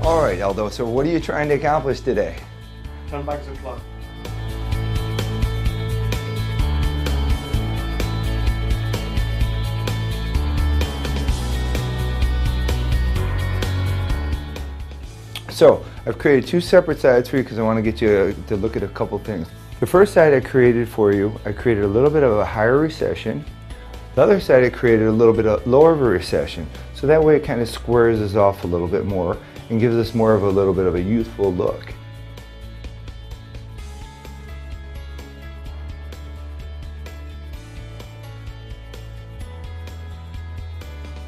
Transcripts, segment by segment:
All right, Aldo, so what are you trying to accomplish today? Turn back the clock. So I've created two separate sides for you because I want to get you to look at a couple things. The first side I created for you, I created a little bit of a higher recession. The other side I created a little bit of lower of a recession. So that way it kind of squares us off a little bit more and gives us more of a little bit of a youthful look.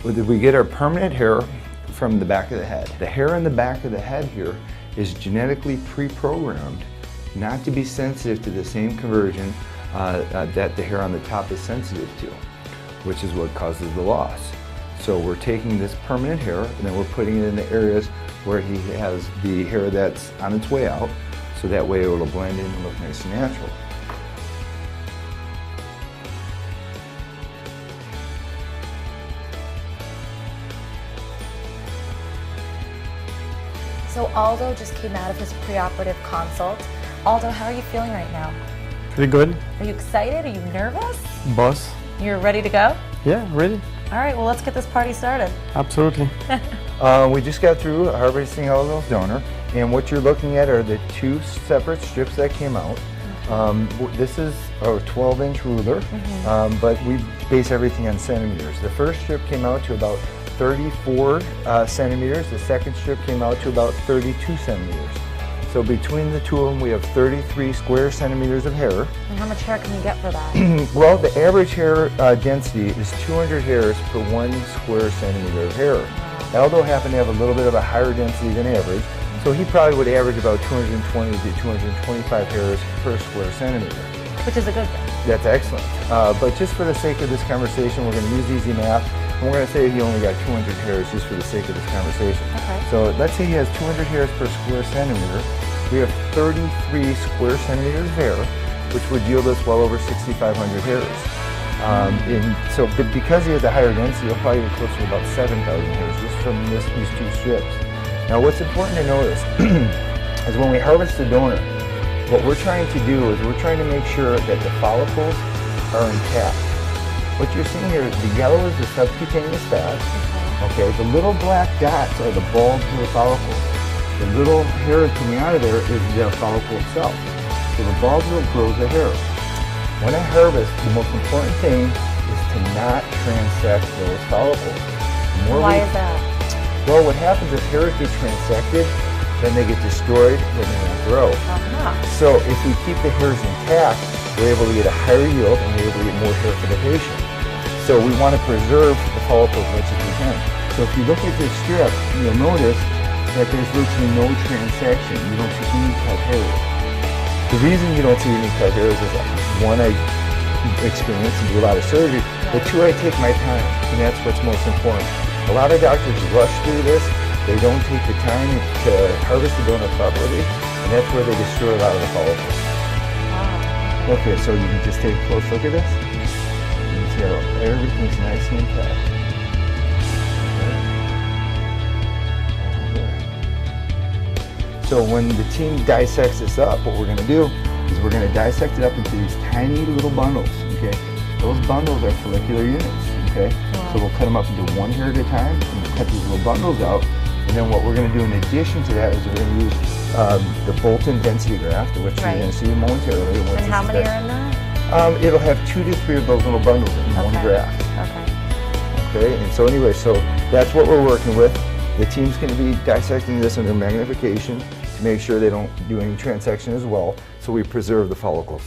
We get our permanent hair from the back of the head. The hair on the back of the head here is genetically pre-programmed not to be sensitive to the same conversion that the hair on the top is sensitive to, which is what causes the loss. So we're taking this permanent hair and then we're putting it in the areas where he has the hair that's on its way out, so that way it will blend in and look nice and natural. So Aldo just came out of his preoperative consult. Aldo, how are you feeling right now? Pretty good. Are you excited? Are you nervous? Boss? You're ready to go? Yeah, ready. All right, well, let's get this party started. Absolutely. We just got through harvesting Aldo's donor, and what you're looking at are the two separate strips that came out. This is a 12-inch ruler, but we base everything on centimeters. The first strip came out to about 34 centimeters. The second strip came out to about 32 centimeters. So between the two of them, we have 33 square centimeters of hair. And how much hair can you get for that? Well, the average hair density is 200 hairs per 1 square centimeter of hair. Aldo happened to have a little bit of a higher density than average, so he probably would average about 220 to 225 hairs per square centimeter. Which is a good thing. That's excellent. But just for the sake of this conversation, we're going to use easy math. And we're going to say he only got 200 hairs just for the sake of this conversation. Okay. So let's say he has 200 hairs per square centimeter. We have 33 square centimeters of hair, which would yield us well over 6,500 hairs. But because he has a higher density, he'll probably get closer to about 7,000 hairs just from these two strips. Now what's important to notice is when we harvest the donor, what we're trying to do is we're trying to make sure that the follicles are intact. What you're seeing here is the yellow is the subcutaneous fat. Okay, the little black dots are the bulbs of the follicles. The little hair coming out of there is the follicle itself. So the bulbs will grow the hair. When I harvest, the most important thing is to not transect those follicles. Why is that? Well, what happens is hairs get transected, then they get destroyed, then they won't grow. So if we keep the hairs intact, we're able to get a higher yield and we're able to get more hair for the patient. So we want to preserve the follicle as much as we can. So if you look at this strip, you'll notice that there's virtually no transection. You don't see any cut hairs. The reason you don't see any cut hairs is one, I experience and do a lot of surgery, but two, I take my time, and that's what's most important. A lot of doctors rush through this. They don't take the time to harvest the donor properly, and that's where they destroy a lot of the follicles. Okay, so you can just take a close look at this. You can see how everything's nice and intact. So when the team dissects this up, what we're going to do is we're going to dissect it up into these tiny little bundles, okay? Those bundles are follicular units, okay? So we'll cut them up into one hair at a time, and we'll cut these little bundles out. And then what we're going to do in addition to that is we're going to use the Bolton density graft, which you're going to see momentarily. And how many are in that? It'll have 2 to 3 of those little bundles in one graft. Okay, and so anyway, so that's what we're working with. The team's going to be dissecting this under magnification to make sure they don't do any transection as well, so we preserve the follicles.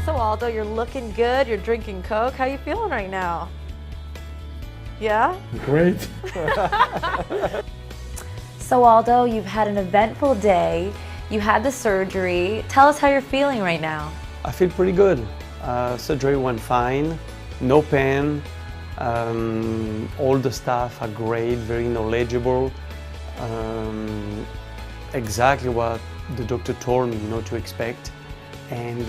So Aldo, you're looking good, you're drinking Coke. How you feeling right now? Yeah? Great. So Aldo, you've had an eventful day. You had the surgery. Tell us how you're feeling right now. I feel pretty good. Surgery went fine, no pain. All the staff are great, very knowledgeable. Exactly what the doctor told me not to expect. And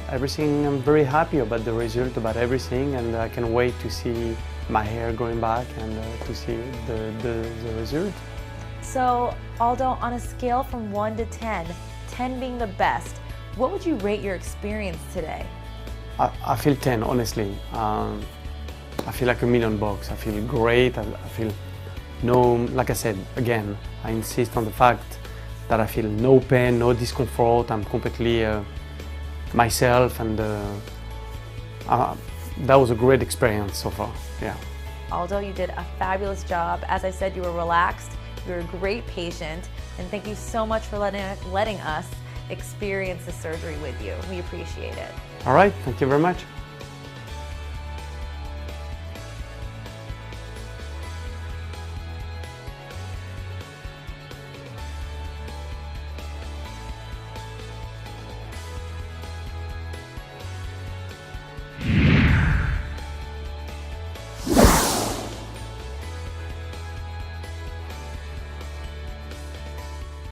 everything, I'm very happy about the result, about everything, and I can wait to see my hair going back and to see the result. So, Aldo, on a scale from 1 to 10, 10 being the best, what would you rate your experience today? I feel 10, honestly. I feel like $1,000,000. I feel great. I feel like I said, again, I insist on the fact that I feel no pain, no discomfort. I'm completely myself, and that was a great experience so far, yeah. Aldo, you did a fabulous job. As I said, you were relaxed, you were a great patient, and thank you so much for letting us experience the surgery with you. We appreciate it. All right, thank you very much.